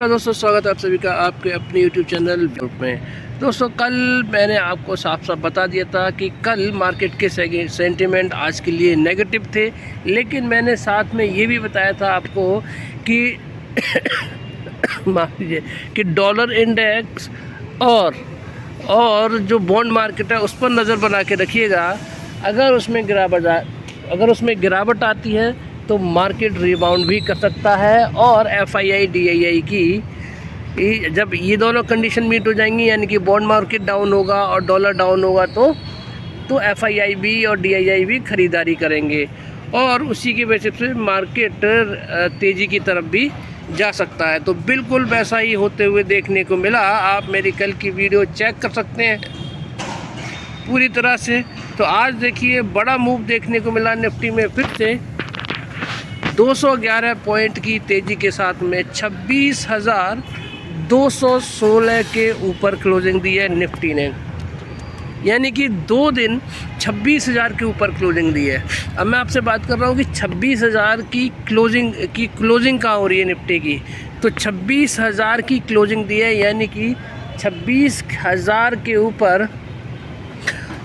दोस्तों, स्वागत है आप सभी का आपके अपने YouTube चैनल ग्रुप में। दोस्तों, कल मैंने आपको साफ साफ बता दिया था कि कल मार्केट के सेंटिमेंट आज के लिए नेगेटिव थे, लेकिन मैंने साथ में ये भी बताया था आपको कि माफ कीजिए कि डॉलर इंडेक्स और जो बॉन्ड मार्केट है उस पर नज़र बना के रखिएगा। अगर उसमें गिरावट आती है तो मार्केट रिबाउंड भी कर सकता है, और FII DII की जब ये दोनों कंडीशन मीट हो जाएंगी, यानी कि बॉन्ड मार्केट डाउन होगा और डॉलर डाउन होगा, तो FII भी और DII भी ख़रीदारी करेंगे, और उसी की वजह से मार्केट तेज़ी की तरफ भी जा सकता है। तो बिल्कुल वैसा ही होते हुए देखने को मिला। आप मेरी कल की वीडियो चेक कर सकते हैं पूरी तरह से। तो आज देखिए, बड़ा मूव देखने को मिला निफ्टी में। फिर से 211 पॉइंट की तेज़ी के साथ में 26,216 के ऊपर क्लोजिंग दी है निफ्टी ने, यानी कि 2 दिन 26,000 के ऊपर क्लोजिंग दी है। अब मैं आपसे बात कर रहा हूँ कि 26,000 की क्लोजिंग कहाँ हो रही है निफ्टी की, तो 26,000 की क्लोजिंग दी है, यानी कि 26,000 के ऊपर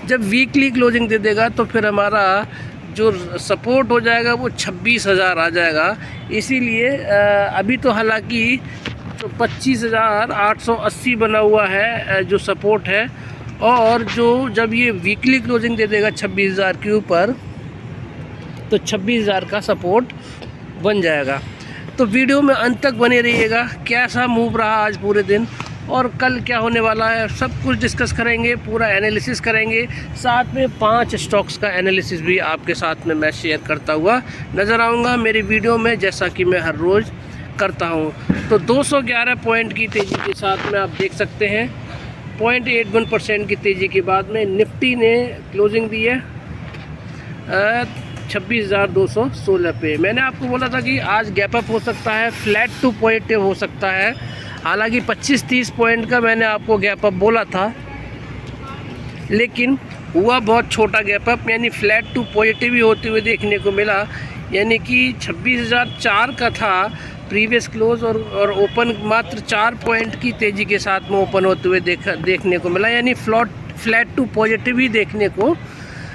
जब वीकली क्लोजिंग दे देगा तो फिर हमारा जो सपोर्ट हो जाएगा वो 26,000 आ जाएगा। इसीलिए अभी तो हालांकि तो 25,880 बना हुआ है जो सपोर्ट है, और जो जब ये वीकली क्लोजिंग दे देगा 26,000 के ऊपर तो 26,000 का सपोर्ट बन जाएगा। तो वीडियो में अंत तक बने रहिएगा। कैसा मूव रहा आज पूरे दिन और कल क्या होने वाला है, सब कुछ डिस्कस करेंगे, पूरा एनालिसिस करेंगे। साथ में 5 स्टॉक्स का एनालिसिस भी आपके साथ में मैं शेयर करता हुआ नज़र आऊँगा मेरी वीडियो में, जैसा कि मैं हर रोज़ करता हूँ। तो 211 पॉइंट की तेज़ी के साथ में आप देख सकते हैं 0.81% की तेज़ी के बाद में निफ्टी ने क्लोजिंग दी है 26,216 पे। मैंने आपको बोला था कि आज गैप अप हो सकता है, फ्लैट टू पॉजिटिव हो सकता है। हालांकि 25-30 पॉइंट का मैंने आपको गैप अप बोला था, लेकिन हुआ बहुत छोटा गैप अप, यानी फ्लैट टू पॉजिटिव ही होते हुए देखने को मिला। यानी कि 26,004 का था प्रीवियस क्लोज, और ओपन मात्र 4 पॉइंट की तेज़ी के साथ में ओपन होते हुए देखने को मिला, यानी फ्लैट टू पॉजिटिव ही देखने को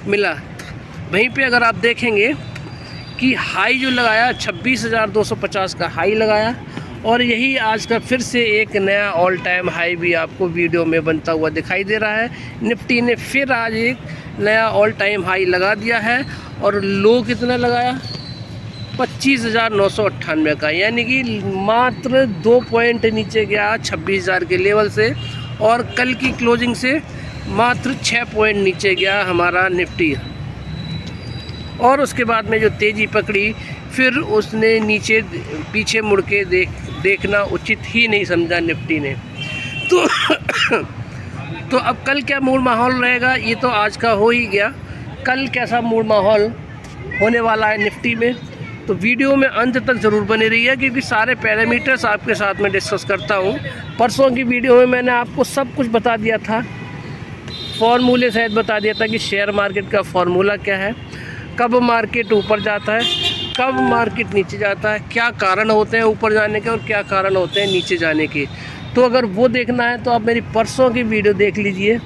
मिला। वहीं पे अगर आप देखेंगे कि हाई जो लगाया 26,250 का हाई लगाया, और यही आज का फिर से एक नया ऑल टाइम हाई भी आपको वीडियो में बनता हुआ दिखाई दे रहा है। निफ्टी ने फिर आज एक नया ऑल टाइम हाई लगा दिया है, और लो कितना लगाया 25,998 का, यानी कि मात्र 2 पॉइंट नीचे गया 26,000 के लेवल से, और कल की क्लोजिंग से मात्र 6 पॉइंट नीचे गया हमारा निफ्टी। और उसके बाद में जो तेज़ी पकड़ी, फिर उसने नीचे पीछे मुड़ के देखना उचित ही नहीं समझा निफ्टी ने। तो अब कल क्या मूड माहौल रहेगा, ये तो आज का हो ही गया। कल कैसा मूड माहौल होने वाला है निफ्टी में, तो वीडियो में अंत तक ज़रूर बने रहिए, क्योंकि सारे पैरामीटर्स आपके साथ में डिस्कस करता हूँ। परसों की वीडियो में मैंने आपको सब कुछ बता दिया था, फॉर्मूले सहित बता दिया था कि शेयर मार्केट का फॉर्मूला क्या है, कब मार्केट ऊपर जाता है, कब मार्केट नीचे जाता है, क्या कारण होते हैं ऊपर जाने के और क्या कारण होते हैं नीचे जाने के। तो अगर वो देखना है तो आप मेरी परसों की वीडियो देख लीजिए,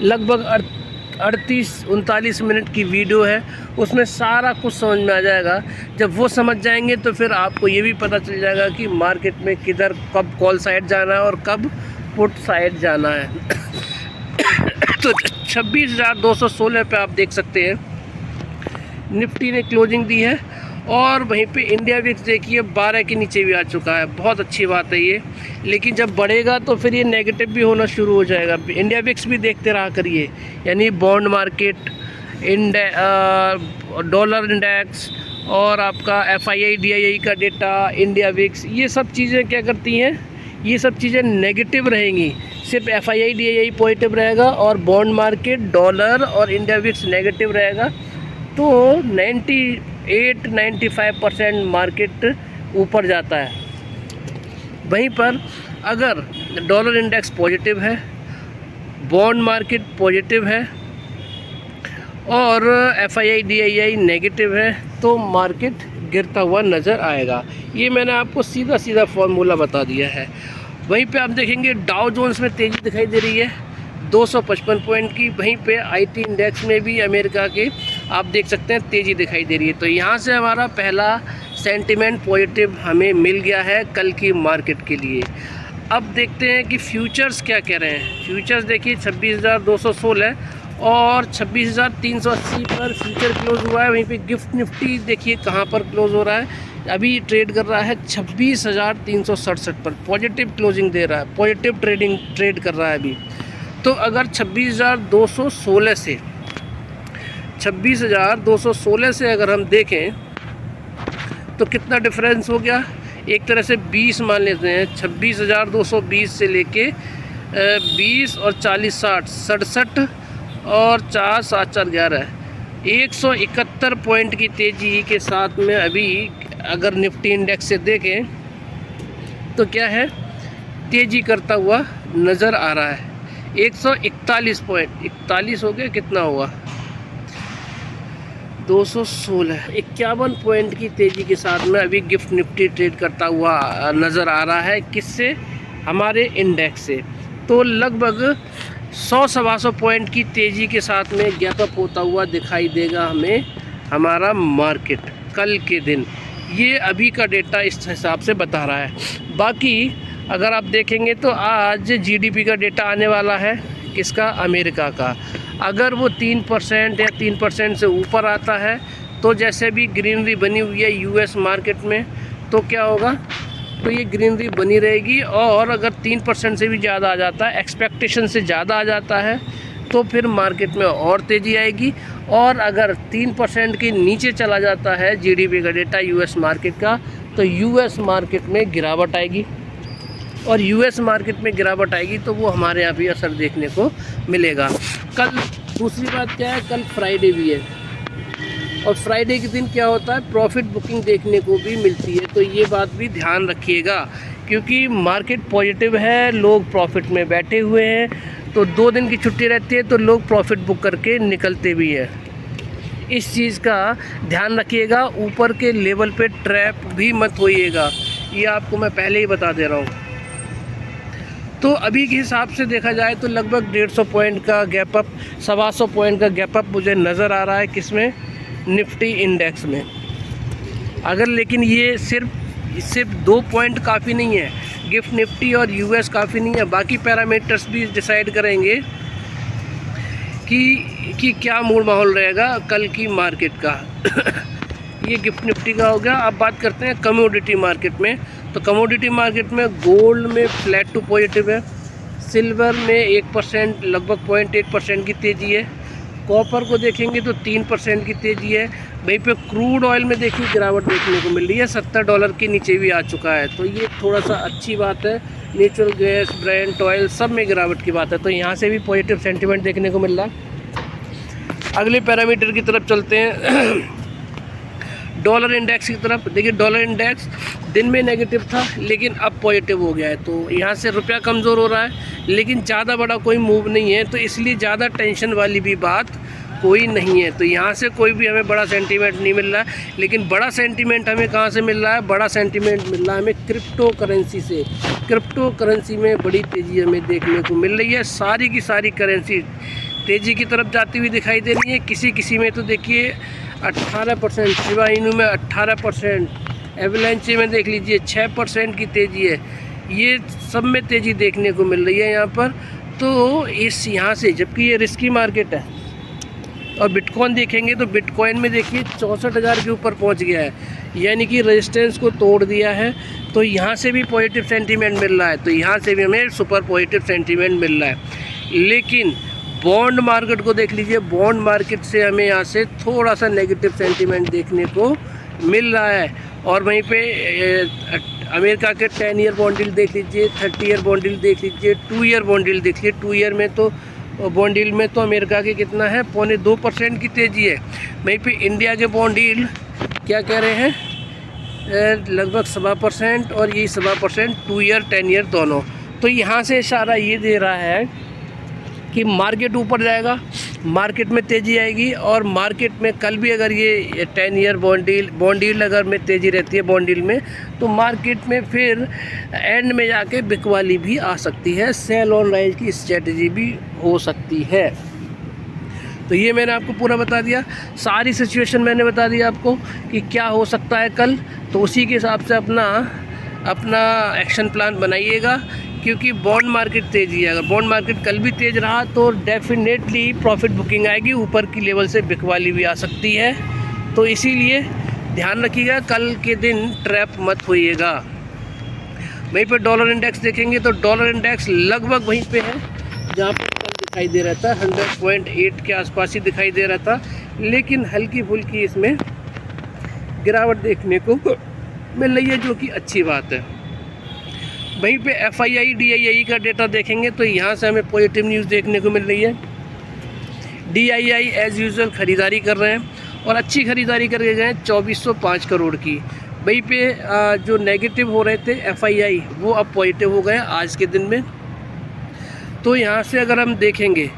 लगभग 38-39 मिनट की वीडियो है, उसमें सारा कुछ समझ में आ जाएगा। जब वो समझ जाएंगे तो फिर आपको ये भी पता चल जाएगा कि मार्केट में किधर कब कॉल साइड जाना है और कब पुट साइड जाना है। तो 26,216 पे आप देख सकते हैं निफ्टी ने क्लोजिंग दी है, और वहीं पे इंडिया विक्स देखिए 12 के नीचे भी आ चुका है। बहुत अच्छी बात है ये, लेकिन जब बढ़ेगा तो फिर ये नेगेटिव भी होना शुरू हो जाएगा। इंडिया विक्स भी देखते रहा करिए, यानी बॉन्ड मार्केट, डॉलर इंडेक्स, और आपका FII DII का डेटा, इंडिया विक्स, ये सब चीज़ें क्या करती हैं, ये सब चीज़ें नेगेटिव रहेंगी। सिर्फ FII DII पॉजिटिव रहेगा और बॉन्ड मार्केट, डॉलर और इंडिया विक्स नेगेटिव रहेगा, तो 98-95% मार्केट ऊपर जाता है। वहीं पर अगर डॉलर इंडेक्स पॉजिटिव है, बॉन्ड मार्केट पॉजिटिव है और FII DII नेगेटिव है, तो मार्केट गिरता हुआ नज़र आएगा। ये मैंने आपको सीधा सीधा फॉर्मूला बता दिया है। वहीं पे आप देखेंगे डाउ जोन्स में तेज़ी दिखाई दे रही है 255 पॉइंट की। वहीं पे आईटी इंडेक्स में भी अमेरिका के आप देख सकते हैं तेज़ी दिखाई दे रही है। तो यहाँ से हमारा पहला सेंटिमेंट पॉजिटिव हमें मिल गया है कल की मार्केट के लिए। अब देखते हैं कि फ्यूचर्स क्या कह रहे हैं। फ्यूचर्स देखिए 26,216 और 26,380 पर फ्यूचर क्लोज हुआ है। वहीं पे गिफ्ट निफ्टी देखिए कहाँ पर क्लोज हो रहा है, अभी ट्रेड कर रहा है 26,367 पर, पॉजिटिव क्लोजिंग दे रहा है, पॉजिटिव ट्रेड कर रहा है अभी। तो अगर 26,216 से अगर हम देखें तो कितना डिफरेंस हो गया, एक तरह से 20 मान लेते हैं। 26,220 से लेके 20 और 40 60 67 और 4 7 4 11 171 पॉइंट की तेज़ी के साथ में अभी अगर निफ्टी इंडेक्स से देखें तो क्या है, तेज़ी करता हुआ नज़र आ रहा है। 141 पॉइंट, 41 हो गया, कितना हुआ 216, 51 पॉइंट की तेज़ी के साथ में अभी गिफ्ट निफ्टी ट्रेड करता हुआ नज़र आ रहा है। किससे, हमारे इंडेक्स से। तो लगभग 100-125 पॉइंट की तेज़ी के साथ में गैप अप होता हुआ दिखाई देगा हमें हमारा मार्केट कल के दिन। ये अभी का डेटा इस हिसाब से बता रहा है। बाकी अगर आप देखेंगे तो आज जीडीपी का डेटा आने वाला है, किसका, अमेरिका का। अगर वो 3% या 3% से ऊपर आता है तो जैसे भी ग्रीनरी बनी हुई है यूएस मार्केट में, तो क्या होगा, तो ये ग्रीनरी बनी रहेगी। और अगर 3% से भी ज़्यादा आ जाता है, एक्सपेक्टेशन से ज़्यादा आ जाता है, तो फिर मार्केट में और तेज़ी आएगी। और अगर 3% के नीचे चला जाता है जीडीपी का डेटा यूएस मार्केट का, तो यूएस मार्केट में गिरावट आएगी। और यूएस मार्केट में गिरावट आएगी तो वो हमारे यहाँ भी असर देखने को मिलेगा। कल दूसरी बात क्या है, कल फ्राइडे भी है, और फ्राइडे के दिन क्या होता है, प्रॉफिट बुकिंग देखने को भी मिलती है। तो ये बात भी ध्यान रखिएगा, क्योंकि मार्केट पॉजिटिव है, लोग प्रॉफिट में बैठे हुए हैं। तो 2 दिन की छुट्टी रहती है तो लोग प्रॉफिट बुक करके निकलते भी हैं। इस चीज़ का ध्यान रखिएगा, ऊपर के लेवल पे ट्रैप भी मत होइएगा, ये आपको मैं पहले ही बता दे रहा हूँ। तो अभी के हिसाब से देखा जाए तो लगभग 150 पॉइंट का गैप अप, 125 पॉइंट का गैप अप मुझे नज़र आ रहा है, किसमें, निफ्टी इंडेक्स में। अगर लेकिन ये सिर्फ 2 पॉइंट काफ़ी नहीं है, गिफ्ट निफ्टी और यूएस काफ़ी नहीं है, बाकी पैरामीटर्स भी डिसाइड करेंगे कि क्या मूड माहौल रहेगा कल की मार्केट का। ये गिफ्ट निफ्टी का हो गया। अब बात करते हैं कमोडिटी मार्केट में। तो कमोडिटी मार्केट में गोल्ड में फ्लैट टू पॉजिटिव है, सिल्वर में 1% लगभग 0.8% की तेज़ी है, कॉपर को देखेंगे तो 3% की तेज़ी है। वहीं पे क्रूड ऑयल में देखिए गिरावट देखने को मिल रही है, $70 के नीचे भी आ चुका है। तो ये थोड़ा सा अच्छी बात है। नेचुरल गैस, ब्रेंट ऑयल, सब में गिरावट की बात है, तो यहाँ से भी पॉजिटिव सेंटीमेंट देखने को मिल रहा है। अगले पैरामीटर की तरफ चलते हैं, डॉलर इंडेक्स की तरफ। देखिए डॉलर इंडेक्स दिन में नेगेटिव था लेकिन अब पॉजिटिव हो गया है। तो यहाँ से रुपया कमज़ोर हो रहा है, लेकिन ज़्यादा बड़ा कोई मूव नहीं है, तो इसलिए ज़्यादा टेंशन वाली भी बात कोई नहीं है। तो यहाँ से कोई भी हमें बड़ा सेंटीमेंट नहीं मिल रहा है। लेकिन बड़ा सेंटीमेंट हमें कहाँ से मिल रहा है, बड़ा सेंटीमेंट मिल रहा है हमें क्रिप्टो करेंसी से। क्रिप्टो करेंसी में बड़ी तेज़ी हमें देखने को मिल रही है। सारी की सारी करेंसी तेज़ी की तरफ जाती हुई दिखाई दे रही है। किसी में तो देखिए 18%, शिबा इनू में 18%, एवलांचे में देख लीजिए 6% की तेज़ी है। ये सब में तेज़ी देखने को मिल रही है यहाँ पर। तो इस यहाँ से, जबकि ये रिस्की मार्केट है। और बिटकॉइन देखेंगे तो बिटकॉइन में देखिए 64,000 के ऊपर पहुँच गया है, यानी कि रेजिस्टेंस को तोड़ दिया है। तो यहाँ से भी पॉजिटिव सेंटीमेंट मिल रहा है, तो यहाँ से भी हमें सुपर पॉजिटिव सेंटीमेंट मिल रहा है। लेकिन बॉन्ड मार्केट को देख लीजिए, बॉन्ड मार्केट से हमें यहाँ से थोड़ा सा नेगेटिव सेंटीमेंट देखने को मिल रहा है। और वहीं पे अमेरिका के 10 ईयर बॉन्ड डील देख लीजिए, 30 ईयर बॉन्ड डील देख लीजिए, 2 ईयर बॉन्ड डील देख लीजिए। 2 ईयर में तो बॉन्ड डील में तो अमेरिका के कितना है, 2.25% की तेज़ी है। वहीं पे इंडिया के बॉन्ड डील क्या कह रहे हैं, लगभग 7% और ये 7%, 2 ईयर 10 ईयर दोनों। तो यहाँ से इशारा ये दे रहा है कि मार्केट ऊपर जाएगा, मार्केट में तेज़ी आएगी, और मार्केट में कल भी अगर ये 10 ईयर बॉन्ड डील अगर में तेज़ी रहती है बॉन्ड डील में, तो मार्केट में फिर एंड में जाके बिकवाली भी आ सकती है, सेल ऑन राइज की स्ट्रेटजी भी हो सकती है। तो ये मैंने आपको पूरा बता दिया, सारी सिचुएशन मैंने बता दिया आपको कि क्या हो सकता है कल। तो उसी के हिसाब से अपना एक्शन प्लान बनाइएगा, क्योंकि बॉन्ड मार्केट तेज़ी है। अगर बॉन्ड मार्केट कल भी तेज़ रहा तो डेफिनेटली प्रॉफिट बुकिंग आएगी, ऊपर की लेवल से बिकवाली भी आ सकती है। तो इसीलिए ध्यान रखिएगा, कल के दिन ट्रैप मत होइएगा। वहीं पर डॉलर इंडेक्स देखेंगे तो डॉलर इंडेक्स लगभग वहीं पे है जहाँ पर कल दिखाई दे रहा था, 100.8 के आसपास ही दिखाई दे रहा था, लेकिन हल्की फुल्की इसमें गिरावट देखने को मिल रही है, जो कि अच्छी बात है। वहीं पे FII DII का डेटा देखेंगे तो यहाँ से हमें पॉजिटिव न्यूज़ देखने को मिल रही है। DII एज़ यूजुअल ख़रीदारी कर रहे हैं और अच्छी ख़रीदारी करके गए 2405 करोड़ की। वहीं पे जो नेगेटिव हो रहे थे FII, वो अब पॉजिटिव हो गए आज के दिन में। तो यहाँ से अगर हम देखेंगे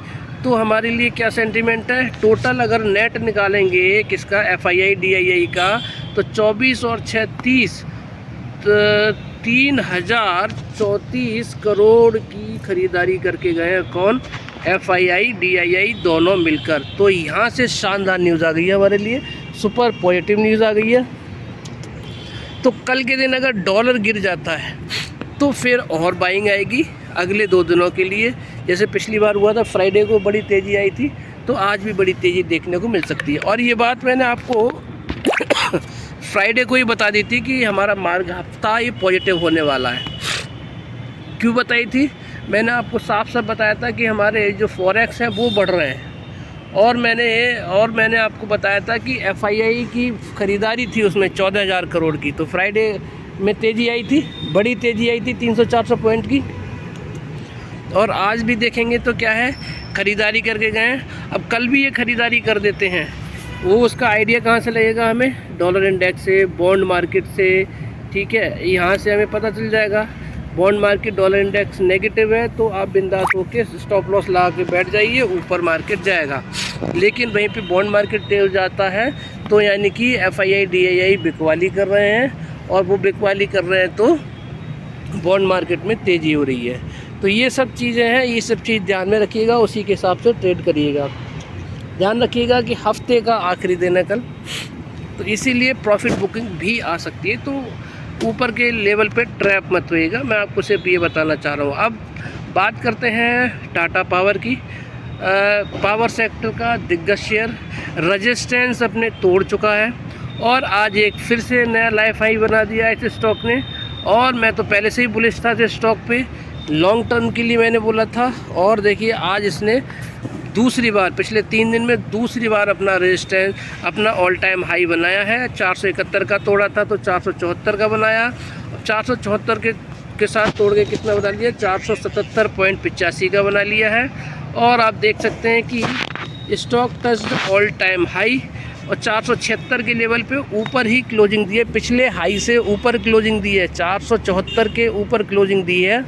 तो हमारे लिए क्या सेंटीमेंट है, टोटल अगर नेट निकालेंगे किसका, FII DII का, तो 24 और 36 3034 करोड़ की ख़रीदारी करके गए हैं। कौन, FII DII दोनों मिलकर। तो यहाँ से शानदार न्यूज़ आ गई है हमारे लिए, सुपर पॉजिटिव न्यूज़ आ गई है। तो कल के दिन अगर डॉलर गिर जाता है तो फिर और बाइंग आएगी अगले 2 दिनों के लिए। जैसे पिछली बार हुआ था, फ्राइडे को बड़ी तेज़ी आई थी, तो आज भी बड़ी तेज़ी देखने को मिल सकती है। और ये बात मैंने आपको फ्राइडे को ही बता दी थी कि हमारा मार्ग हफ्ता ये पॉजिटिव होने वाला है। क्यों बताई थी, मैंने आपको साफ साफ बताया था कि हमारे जो फॉरेक्स हैं वो बढ़ रहे हैं, और मैंने आपको बताया था कि FII की ख़रीदारी थी उसमें 14,000 करोड़ की। तो फ्राइडे में तेज़ी आई थी, बड़ी तेज़ी आई थी 300-400 पॉइंट की। और आज भी देखेंगे तो क्या है, ख़रीदारी करके गए हैं। अब कल भी ये ख़रीदारी कर देते हैं, वो उसका आइडिया कहाँ से लगेगा हमें, डॉलर इंडेक्स से, बॉन्ड मार्केट से, ठीक है। यहाँ से हमें पता चल जाएगा bond market dollar index negative है, तो आप बिंदास होकर स्टॉप लॉस लगा के बैठ जाइए, ऊपर मार्केट जाएगा। लेकिन वहीं पे बॉन्ड मार्केट तेज जाता है तो यानी कि FII DII बिकवाली कर रहे हैं, और वो बिकवाली कर रहे हैं तो बॉन्ड मार्केट में तेज़ी हो रही है। तो ये सब चीज़ें हैं, ये सब चीज़ ध्यान में रखिएगा, उसी के हिसाब से ट्रेड करिएगा। ध्यान रखिएगा कि हफ्ते का आखिरी दिन है कल, तो इसीलिए प्रॉफिट बुकिंग भी आ सकती है। तो ऊपर के लेवल पे ट्रैप मत होइएगा, मैं आपको सिर्फ ये बताना चाह रहा हूँ। अब बात करते हैं टाटा पावर की। पावर सेक्टर का दिग्गज शेयर रेजिस्टेंस अपने तोड़ चुका है, और आज एक फिर से नया लाइफ हाई बना दिया है इस स्टॉक ने। और मैं तो पहले से ही बुलिश था इस स्टॉक पे, लॉन्ग टर्म के लिए मैंने बोला था। और देखिए आज इसने दूसरी बार, पिछले 3 दिन में दूसरी बार अपना रेजिस्टेंस, अपना ऑल टाइम हाई बनाया है। 471 का तोड़ा था तो 474 का बनाया, 474 के साथ तोड़ के कितना बना लिया, 477.85 का बना लिया है। और आप देख सकते हैं कि stock touched all time high, और 476 के लेवल पे ऊपर ही क्लोजिंग दी है, पिछले हाई से ऊपर क्लोजिंग दी है, 474 के ऊपर क्लोजिंग दी है।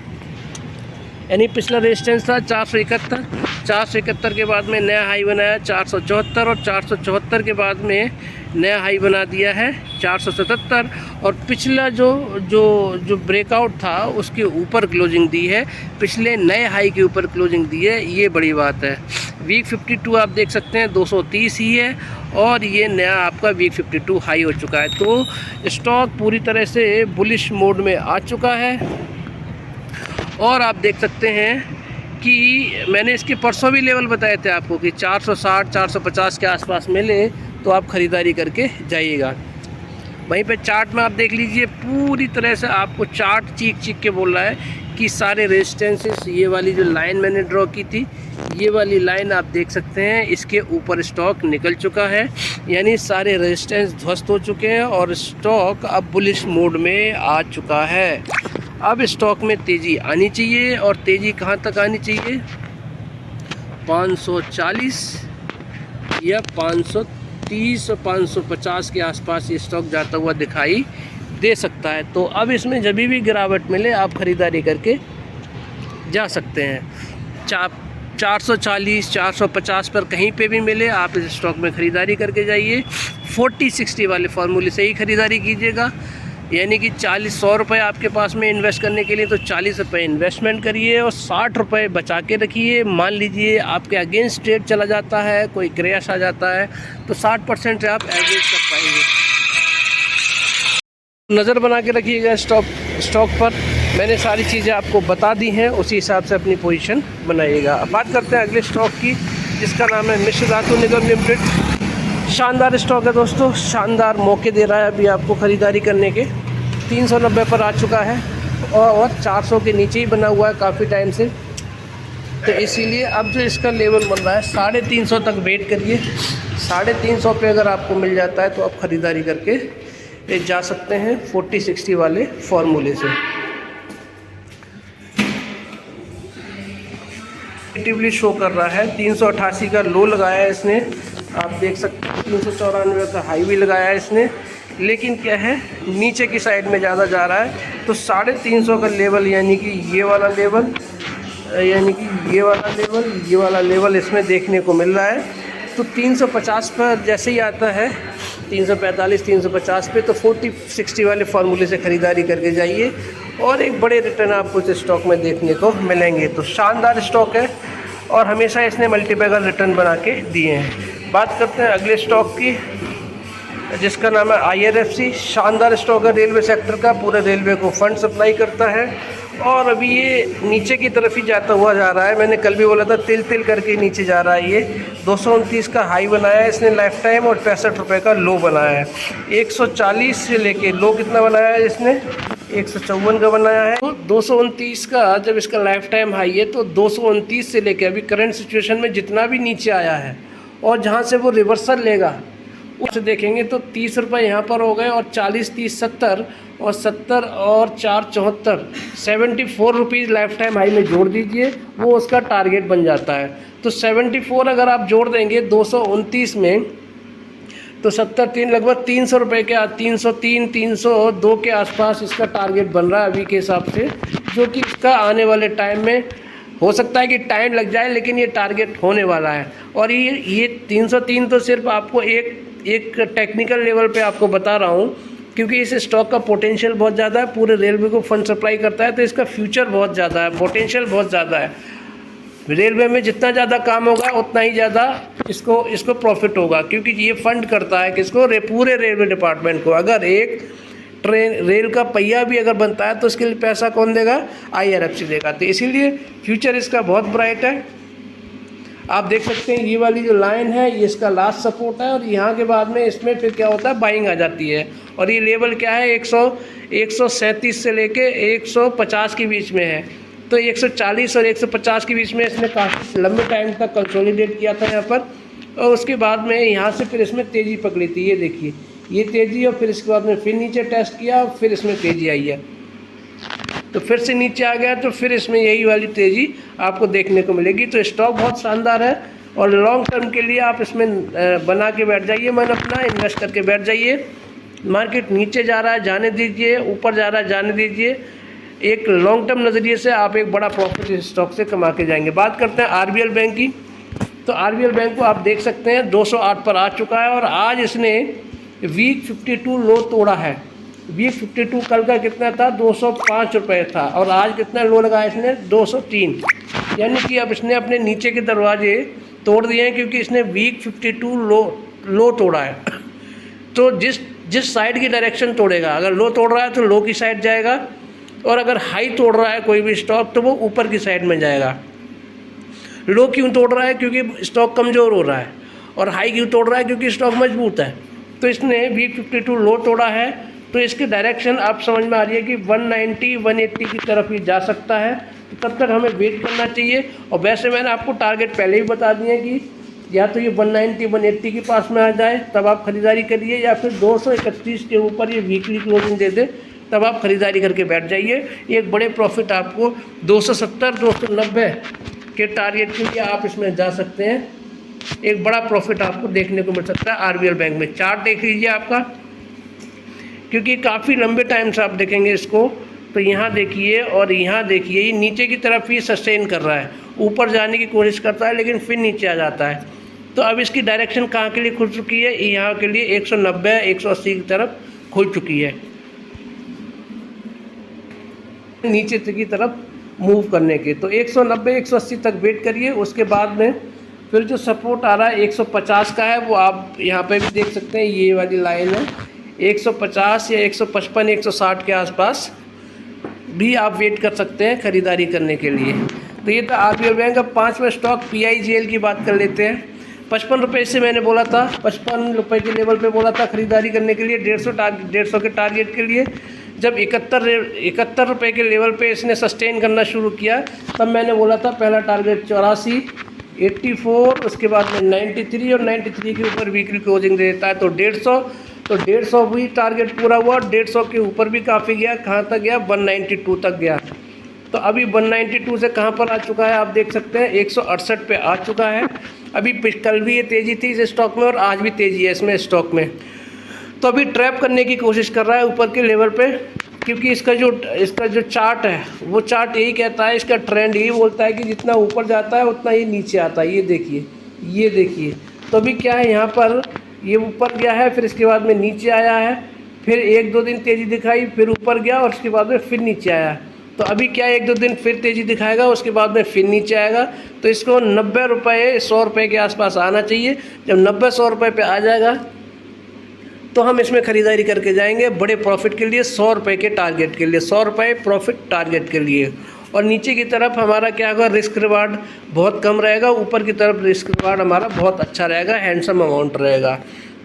यानी पिछला रेजिस्टेंस था 471, 471 के बाद में नया हाई बनाया 474, और 474 के बाद में नया हाई बना दिया है 477। और पिछला जो ब्रेकआउट था उसके ऊपर क्लोजिंग दी है, पिछले नए हाई के ऊपर क्लोजिंग दी है, ये बड़ी बात है। वीक 52 आप देख सकते हैं 230 ही है, और ये नया आपका वीक 52 हाई हो चुका है। तो स्टॉक पूरी तरह से बुलिश मोड में आ चुका है। और आप देख सकते हैं कि मैंने इसके परसों भी लेवल बताए थे आपको कि 460 450 के आसपास मिले तो आप ख़रीदारी करके जाइएगा। वहीं पे चार्ट में आप देख लीजिए, पूरी तरह से आपको चार्ट चीख के बोल रहा है कि सारे रेजिस्टेंसेस, ये वाली जो लाइन मैंने ड्रॉ की थी, ये वाली लाइन आप देख सकते हैं, इसके ऊपर स्टॉक निकल चुका है। यानी सारे रेजिस्टेंस ध्वस्त हो चुके हैं और स्टॉक अब बुलिश मोड में आ चुका है। अब स्टॉक में तेज़ी आनी चाहिए, और तेज़ी कहाँ तक आनी चाहिए, 540 या 530 और 550 के आसपास ये स्टॉक जाता हुआ दिखाई दे सकता है। तो अब इसमें जब भी गिरावट मिले आप ख़रीदारी करके जा सकते हैं। 440 450 पर कहीं पे भी मिले आप इस स्टॉक में ख़रीदारी करके जाइए। 40-60 वाले फार्मूले से ही ख़रीदारी कीजिएगा, यानी कि 100 रुपये आपके पास में इन्वेस्ट करने के लिए तो 40 रुपये इन्वेस्टमेंट करिए और 60 रुपये बचा के रखिए। मान लीजिए आपके अगेंस्ट ट्रेड चला जाता है, कोई क्रैश आ जाता है तो 60% से आप एवरेज कर पाएंगे। नज़र बना के रखिएगा स्टॉक पर। मैंने सारी चीज़ें आपको बता दी हैं, उसी हिसाब से अपनी पोजीशन बनाइएगा। अब बात करते हैं अगले स्टॉक की, जिसका नाम है मिश्र धातु निगम लिमिटेड। शानदार स्टॉक है दोस्तों, शानदार मौके दे रहा है अभी आपको ख़रीदारी करने के। 390 पर आ चुका है और 400 के नीचे ही बना हुआ है काफ़ी टाइम से, तो इसीलिए अब जो इसका लेवल बन रहा है 350 तक वेट करिए। 350 पे अगर आपको मिल जाता है तो आप ख़रीदारी करके जा सकते हैं 40-60 वाले फार्मूले से। नेगेटिवली शो कर रहा है, 388 का लो लगाया है इसने, आप देख सकते हैं 394 का हाई भी लगाया है इसने, लेकिन क्या है नीचे की साइड में ज़्यादा जा रहा है। तो 350 का लेवल यानी कि ये वाला लेवल, यानी कि ये वाला लेवल इसमें देखने को मिल रहा है। तो 350 पर जैसे ही आता है 345 350 पे तो 40-60 वाले फार्मूले से ख़रीदारी करके जाइए और एक बड़े रिटर्न आपको इस स्टॉक में देखने को मिलेंगे। तो शानदार स्टॉक है और हमेशा इसने मल्टीपैगर रिटर्न बना के दिए हैं। बात करते हैं अगले स्टॉक की, जिसका नाम है IRFC। शानदार स्टॉक है रेलवे सेक्टर का, पूरे रेलवे को फंड सप्लाई करता है और अभी ये नीचे की तरफ ही जाता हुआ जा रहा है। मैंने कल भी बोला था तिल तिल करके नीचे जा रहा है। ये 229 का हाई बनाया है इसने लाइफ टाइम और 65 रुपये का लो बनाया है। 140 से लेके लो कितना बनाया है इसने, 154 का बनाया है। तो 229 का जब इसका लाइफ टाइम हाई है तो 229 से लेके अभी करंट सिचुएशन में जितना भी नीचे आया है और जहाँ से वो रिवर्सल लेगा उसे देखेंगे तो 30 रुपये यहाँ पर हो गए और 40 30 70 और 70 और 4 74 74 रुपीज़ लाइफ टाइम हाई में जोड़ दीजिए, वो उसका टारगेट बन जाता है। तो 74 अगर आप जोड़ देंगे 229 में तो 73 लगभग 300 रुपये के 303 302 के आसपास इसका टारगेट बन रहा है अभी के हिसाब से, जो कि इसका आने वाले टाइम में हो सकता है कि टाइम लग जाए लेकिन ये टारगेट होने वाला है। और ये 303 तो सिर्फ आपको एक टेक्निकल लेवल पे आपको बता रहा हूँ, क्योंकि इस स्टॉक का पोटेंशियल बहुत ज़्यादा है, पूरे रेलवे को फंड सप्लाई करता है तो इसका फ्यूचर बहुत ज़्यादा है, पोटेंशियल बहुत ज़्यादा है। रेलवे में जितना ज़्यादा काम होगा उतना ही ज़्यादा इसको प्रॉफिट होगा, क्योंकि ये फंड करता है किसको, पूरे रेलवे डिपार्टमेंट को। अगर एक रेल का पहिया भी अगर बनता है तो उसके लिए पैसा कौन देगा, IRFC देगा। तो इसीलिए फ्यूचर इसका बहुत ब्राइट है। आप देख सकते हैं ये वाली जो लाइन है ये इसका लास्ट सपोर्ट है और यहाँ के बाद में इसमें फिर क्या होता है, बाइंग आ जाती है। और ये लेवल क्या है 137 से लेके 150 के बीच में है। तो 140 और 150 के बीच में इसने काफ़ी लंबे टाइम तक कंसोलिडेट किया था यहाँ पर, और उसके बाद में यहाँ से फिर इसमें तेज़ी पकड़ी थी। ये देखिए ये तेज़ी, और फिर इसके बाद में फिर नीचे टेस्ट किया, फिर इसमें तेज़ी आई है, तो फिर से नीचे आ गया, तो फिर इसमें यही वाली तेज़ी आपको देखने को मिलेगी। तो स्टॉक बहुत शानदार है और लॉन्ग टर्म के लिए आप इसमें बना के बैठ जाइए, मन अपना इन्वेस्ट करके बैठ जाइए। मार्केट नीचे जा रहा है जाने दीजिए, ऊपर जा रहा है जाने दीजिए। एक लॉन्ग टर्म नज़रिए से आप एक बड़ा प्रॉफिट इस स्टॉक से कमा के जाएंगे। बात करते हैं RBL बैंक की, तो RBL बैंक को आप देख सकते हैं 208 पर आ चुका है और आज इसने वीक 52 लो तोड़ा है। वीक 52 कल का कितना था, 205 रुपये था, और आज कितना लो लगाया इसने, 203। यानी कि अब इसने अपने नीचे के दरवाजे तोड़ दिए हैं, क्योंकि इसने वीक 52 लो तोड़ा है। तो जिस साइड की डायरेक्शन तोड़ेगा, अगर लो तोड़ रहा है तो लो की साइड जाएगा, और अगर हाई तोड़ रहा है कोई भी स्टॉक तो वो ऊपर की साइड में जाएगा। लो क्यों तोड़ रहा है, क्योंकि स्टॉक कमज़ोर हो रहा है, और हाई क्यों तोड़ रहा है, क्योंकि स्टॉक मजबूत है। तो इसने वीक 52 लो तोड़ा है, तो इसकी डायरेक्शन आप समझ में आ रही है कि 190 180 की तरफ ही जा सकता है। तो तब तक हमें वेट करना चाहिए। और वैसे मैंने आपको टारगेट पहले ही बता दिए कि या तो ये 190 180 के पास में आ जाए तब आप ख़रीदारी करिए, या फिर 231 के ऊपर ये वीकली क्लोजिंग दे दे तब आप ख़रीदारी करके बैठ जाइए। एक बड़े प्रॉफिट आपको 270 290 के टारगेट के लिए आप इसमें जा सकते हैं। एक बड़ा प्रॉफिट आपको देखने को मिल सकता है RBL बैंक में। चार्ट देख लीजिए आपका, क्योंकि काफ़ी लंबे टाइम से आप देखेंगे इसको, तो यहाँ देखिए और यहाँ देखिए, ये नीचे की तरफ ही सस्टेन कर रहा है, ऊपर जाने की कोशिश करता है लेकिन फिर नीचे आ जाता है। तो अब इसकी डायरेक्शन कहाँ के लिए खुल चुकी है, यहाँ के लिए 190 180 की तरफ खुल चुकी है, नीचे की तरफ मूव करने के। तो 190 180 तक वेट करिए, उसके बाद में फिर जो सपोर्ट आ रहा है 150 का है, वो आप यहाँ पे भी देख सकते हैं, ये वाली लाइन है 150 या 155 160 के आसपास भी आप वेट कर सकते हैं ख़रीदारी करने के लिए। तो ये था आरबीएल बैंक। अब 5वां स्टॉक PIGL की बात कर लेते हैं। 55 रुपये से मैंने बोला था, 55 रुपये के लेवल पे बोला था ख़रीदारी करने के लिए, 150 के टारगेट के लिए। जब 71 रुपये के लेवल पे इसने सस्टेन करना शुरू किया, तब मैंने बोला था पहला टारगेट 84, 84, उसके बाद में 93 और 93 के ऊपर वीकली क्लोजिंग दे देता है तो 150। तो 150 भी टारगेट पूरा हुआ, 150 के ऊपर भी काफ़ी गया, कहाँ तक गया 192 तक गया। तो अभी 192 से कहाँ पर आ चुका है आप देख सकते हैं, 168 पे आ चुका है। अभी कल भी ये तेज़ी थी इस स्टॉक में और आज भी तेज़ी है इसमें स्टॉक में। तो अभी ट्रैप करने की कोशिश कर रहा है ऊपर के लेवल पे, क्योंकि इसका जो चार्ट है वो चार्ट यही कहता है, इसका ट्रेंड यही बोलता है कि जितना ऊपर जाता है उतना ही नीचे आता है। ये देखिए तो अभी क्या है, यहाँ पर ये ऊपर गया है, फिर इसके बाद में नीचे आया है, फिर 1-2 दिन तेज़ी दिखाई, फिर ऊपर गया और उसके बाद में फिर नीचे आया। तो अभी क्या है, 1-2 दिन फिर तेज़ी दिखाएगा, उसके बाद में फिर नीचे आएगा। तो इसको 90 रुपये 100 रुपये के आसपास आना चाहिए। जब 90-100 रुपये पे आ जाएगा तो हम इसमें ख़रीदारी करके जाएंगे बड़े प्रॉफिट के लिए, 100 रुपये के टारगेट के लिए, 100 रुपये प्रॉफिट टारगेट के लिए। और नीचे की तरफ हमारा क्या होगा, रिस्क रिवार्ड बहुत कम रहेगा, ऊपर की तरफ रिस्क रिवार्ड हमारा बहुत अच्छा रहेगा, हैंडसम अमाउंट रहेगा।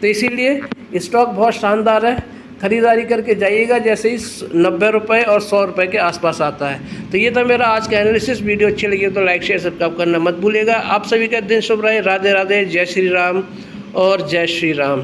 तो इसीलिए स्टॉक बहुत शानदार है, ख़रीदारी करके जाइएगा जैसे ही 90 रुपये और 100 रुपये के आसपास आता है। तो ये था मेरा आज का एनालिसिस। वीडियो अच्छी लगी तो लाइक शेयर सब्सक्राइब करना मत भूलिएगा। आप सभी का दिन शुभ रहे। राधे राधे, जय श्री राम और जय श्री राम।